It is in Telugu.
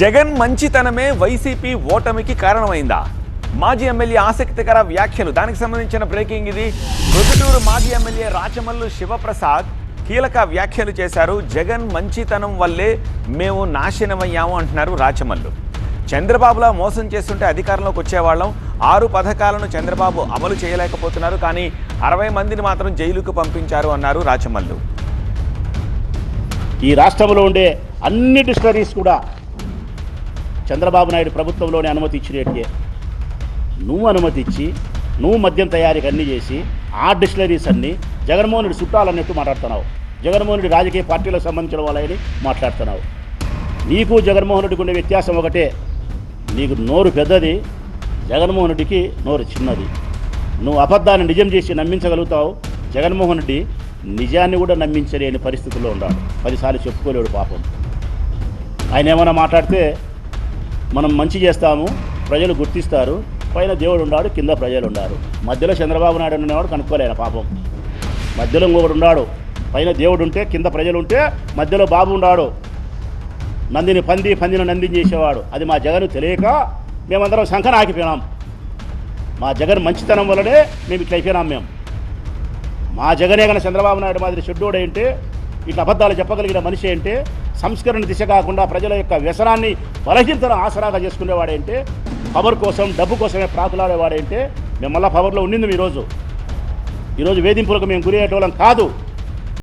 జగన్ మంచితనమే వైసీపీ ఓటమికి కారణమైందా? మాజీ ఎమ్మెల్యే ఆసక్తికర వ్యాఖ్యలు. దానికి సంబంధించిన బ్రేకింగ్ ఇది. ప్రొద్దుటూరు మాజీ ఎమ్మెల్యే రాచమల్లు శివప్రసాద్ కీలక వ్యాఖ్యలు చేశారు. జగన్ మంచితనం వల్లే మేము నాశనమయ్యాము అంటున్నారు రాచమల్లు. చంద్రబాబులా మోసం చేస్తుంటే అధికారంలోకి వచ్చేవాళ్ళం. 6 పథకాలను చంద్రబాబు అమలు చేయలేకపోతున్నారు, కానీ 60 మందిని మాత్రం జైలుకు పంపించారు అన్నారు రాచమల్లు. ఈ రాష్ట్రంలో ఉండే అన్ని డిస్టరీస్ కూడా చంద్రబాబు నాయుడు ప్రభుత్వంలోనే అనుమతి ఇచ్చినట్టే. నువ్వు అనుమతి ఇచ్చి నువ్వు మద్యం తయారీకి అన్నీ చేసి ఆ డిస్టరీస్ అన్నీ జగన్మోహన్ రెడ్డి చుట్టాలన్నట్టు మాట్లాడుతున్నావు. జగన్మోహన్ రెడ్డి రాజకీయ పార్టీలకు సంబంధించిన వాళ్ళని మాట్లాడుతున్నావు. నీకు జగన్మోహన్ రెడ్డికి ఉండే వ్యత్యాసం ఒకటే, నీకు నోరు పెద్దది, జగన్మోహన్ రెడ్డికి నోరు చిన్నది. నువ్వు అబద్ధాన్ని నిజం చేసి నమ్మించగలుగుతావు. జగన్మోహన్ రెడ్డి నిజాన్ని కూడా నమ్మించలేని పరిస్థితుల్లో ఉన్నాడు. 10 సార్లు చెప్పుకోలేడు పాపం. ఆయన ఏమైనా మాట్లాడితే మనం మంచి చేస్తాము, ప్రజలు గుర్తిస్తారు, పైన దేవుడు ఉన్నాడు, కింద ప్రజలు ఉన్నారు. మధ్యలో చంద్రబాబు నాయుడు ఉన్నవాడు కనుక్కోలేను పాపం. మధ్యలో ఇంకొకడు ఉన్నాడు, పైన దేవుడు ఉంటే కింద ప్రజలు ఉంటే మధ్యలో బాబు ఉన్నాడు. నందిని పందిని నందిని చేసేవాడు. అది మా జగన్ తెలియక మేమందరం శంఖన ఆగిపోయినాం. మా జగన్ మంచితనం వల్లనే మేము ఇట్లా అయిపోయినాం. మేము మా జగనే కానీ చంద్రబాబు నాయుడు మాదిరి షెడ్యూడ్ ఏంటే, ఇట్లా అబద్ధాలు చెప్పగలిగిన మనిషి ఏంటే, సంస్కరణ దిశ కాకుండా ప్రజల యొక్క వ్యసనాన్ని బలహీనతను ఆసరాగా చేసుకునేవాడేంటే, పవర్ కోసం డబ్బు కోసమే ప్రాకులాడేవాడేంటే, మేము మళ్ళీ పవర్లో ఉండింది. ఈరోజు వేధింపులకు మేము గురి అయ్యేటోళ్ళం కాదు.